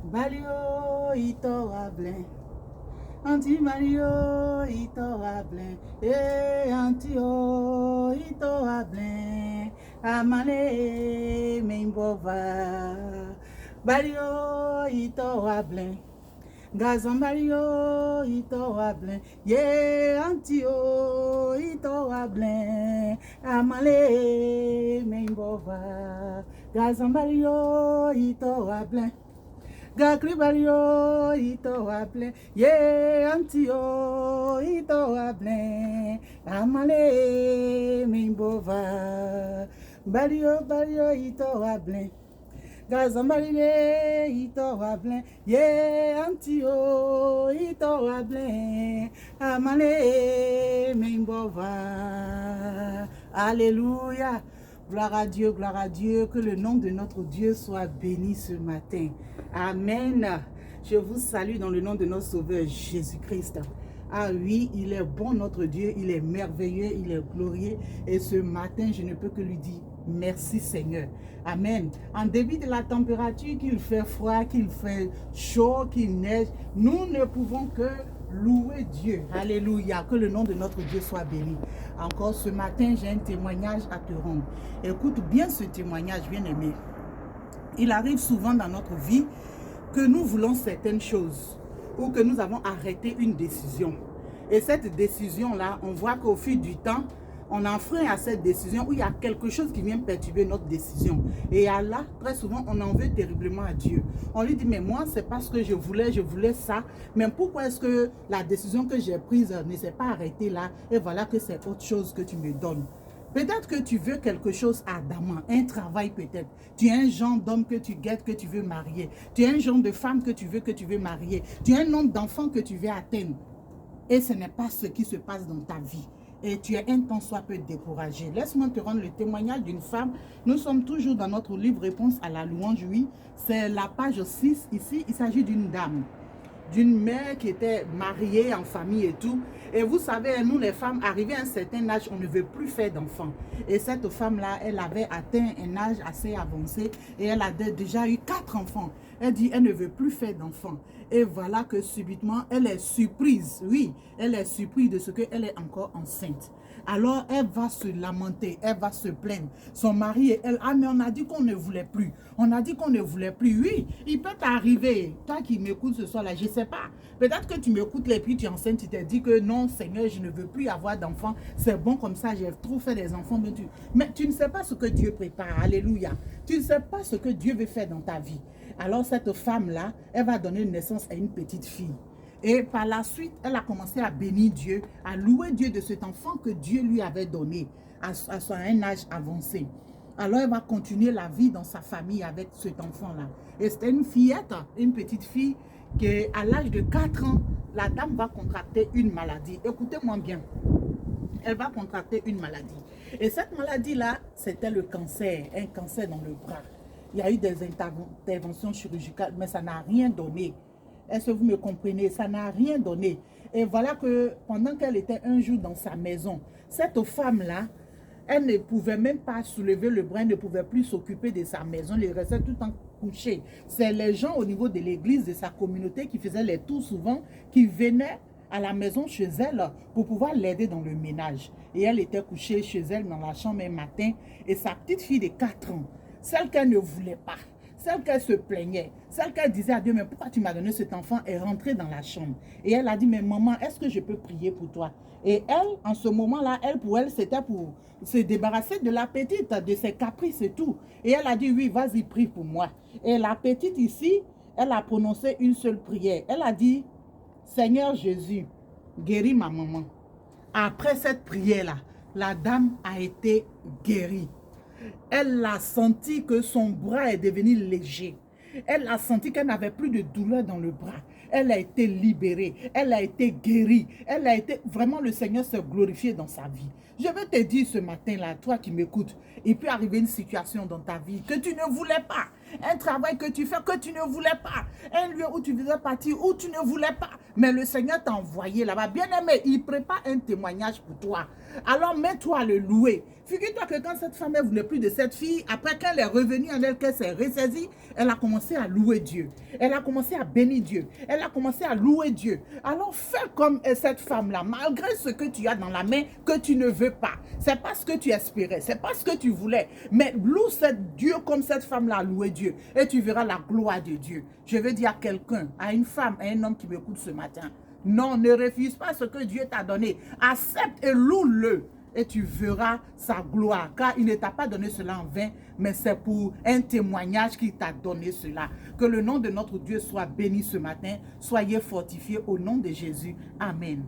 Balio ito wablen, anti Mario ito wablen, anti o ito wablen, amale membova. Balio ito wablen, gazon Balio ito wablen, anti o ito wablen, amale membova. Gazon Balio ito wablen. Gakri Balio ito wable, antio ito wable, amale mimbova. Balio ito wable, gazambalile ito wable, antio ito wable, amale mimbova. Alléluia. Gloire à Dieu, que le nom de notre Dieu soit béni ce matin. Amen. Je vous salue dans le nom de notre Sauveur Jésus-Christ. Ah oui, il est bon notre Dieu, il est merveilleux, il est glorieux. Et ce matin, je ne peux que lui dire merci Seigneur. Amen. En début de la température, qu'il fait froid, qu'il fait chaud, qu'il neige, nous ne pouvons que louer Dieu. Alléluia. Que le nom de notre Dieu soit béni. Encore ce matin, j'ai un témoignage à te rendre. Écoute bien ce témoignage, bien-aimé. Il arrive souvent dans notre vie que nous voulons certaines choses ou que nous avons arrêté une décision. Et cette décision-là, on voit qu'au fil du temps, on enfreint à cette décision où il y a quelque chose qui vient perturber notre décision. Et là, très souvent, on en veut terriblement à Dieu. On lui dit, mais moi, c'est parce que je voulais ça. Mais pourquoi est-ce que la décision que j'ai prise ne s'est pas arrêtée là? Et voilà que c'est autre chose que tu me donnes. Peut-être que tu veux quelque chose ardemment, un travail peut-être. Tu es un genre d'homme que tu guettes, que tu veux marier. Tu es un genre de femme que tu veux marier. Tu es un nombre d'enfants que tu veux atteindre. Et ce n'est pas ce qui se passe dans ta vie. Et tu es un tant soit peu découragé. Laisse-moi te rendre le témoignage d'une femme. Nous sommes toujours dans notre livre Réponse à la louange, oui. C'est la page 6. Ici, il s'agit d'une dame, d'une mère qui était mariée en famille et tout. Et vous savez, nous les femmes, arrivées à un certain âge, on ne veut plus faire d'enfants. Et cette femme-là, elle avait atteint un âge assez avancé et elle a déjà eu 4 enfants. Elle dit, elle ne veut plus faire d'enfants. Et voilà que subitement, elle est surprise. Oui, elle est surprise de ce qu'elle est encore enceinte. Alors, elle va se lamenter, elle va se plaindre. Son mari et elle, ah mais on a dit qu'on ne voulait plus. On a dit qu'on ne voulait plus. Oui, il peut t'arriver, toi qui m'écoutes ce soir-là, je ne sais pas. Peut-être que tu m'écoutes et puis tu es enceinte, tu t'es dit que non, Seigneur, je ne veux plus avoir d'enfants. C'est bon comme ça, j'ai trop fait des enfants. Mais tu ne sais pas ce que Dieu prépare. Alléluia. Tu ne sais pas ce que Dieu veut faire dans ta vie. Alors cette femme-là, elle va donner naissance à une petite fille. Et par la suite, elle a commencé à bénir Dieu, à louer Dieu de cet enfant que Dieu lui avait donné à un âge avancé. Alors, elle va continuer la vie dans sa famille avec cet enfant-là. Et c'était une fillette, une petite fille, qui à l'âge de 4 ans, la dame va contracter une maladie. Écoutez-moi bien. Elle va contracter une maladie. Et cette maladie-là, c'était le cancer, un cancer dans le bras. Il y a eu des interventions chirurgicales, mais ça n'a rien donné. Est-ce que vous me comprenez? Ça n'a rien donné. Et voilà que pendant qu'elle était un jour dans sa maison, cette femme-là, elle ne pouvait même pas soulever le bras, elle ne pouvait plus s'occuper de sa maison, elle restait tout le temps couchée. C'est les gens au niveau de l'église, de sa communauté qui faisaient les tours souvent, qui venaient à la maison chez elle pour pouvoir l'aider dans le ménage. Et elle était couchée chez elle dans la chambre un matin et sa petite fille de 4 ans, celle qu'elle ne voulait pas, celle qu'elle se plaignait, celle qu'elle disait à Dieu, mais pourquoi tu m'as donné cet enfant, est rentrée dans la chambre. Et elle a dit, mais maman, est-ce que je peux prier pour toi? Et elle, en ce moment-là, pour elle, c'était pour se débarrasser de la petite, de ses caprices et tout. Et elle a dit, oui, vas-y, prie pour moi. Et la petite ici, elle a prononcé une seule prière. Elle a dit, Seigneur Jésus, guéris ma maman. Après cette prière-là, la dame a été guérie. Elle a senti que son bras est devenu léger. Elle a senti qu'elle n'avait plus de douleur dans le bras. Elle a été libérée. Elle a été guérie. Elle a été... Vraiment, le Seigneur s'est glorifié dans sa vie. Je veux te dire ce matin-là, toi qui m'écoutes, il peut arriver une situation dans ta vie que tu ne voulais pas. un travail que tu fais que tu ne voulais pas, un lieu où tu faisais partir où tu ne voulais pas, mais le Seigneur t'a envoyé là-bas. Bien-aimé, il prépare un témoignage pour toi. Alors mets-toi à le louer. Figure-toi que quand cette femme ne voulait plus de cette fille, après qu'elle est revenue en elle, qu'elle s'est ressaisie, elle a commencé à louer Dieu. Elle a commencé à bénir Dieu. Elle a commencé à louer Dieu. Alors fais comme cette femme-là, malgré ce que tu as dans la main, que tu ne veux pas. C'est pas ce que tu espérais, c'est pas ce que tu voulais. Mais loue Dieu comme cette femme-là a loué Dieu. Et tu verras la gloire de Dieu. Je veux dire à quelqu'un, à une femme, à un homme qui m'écoute ce matin, non, ne refuse pas ce que Dieu t'a donné. Accepte et loue-le. Et tu verras sa gloire. Car il ne t'a pas donné cela en vain, mais c'est pour un témoignage qu'il t'a donné cela. Que le nom de notre Dieu soit béni ce matin. Soyez fortifiés au nom de Jésus. Amen.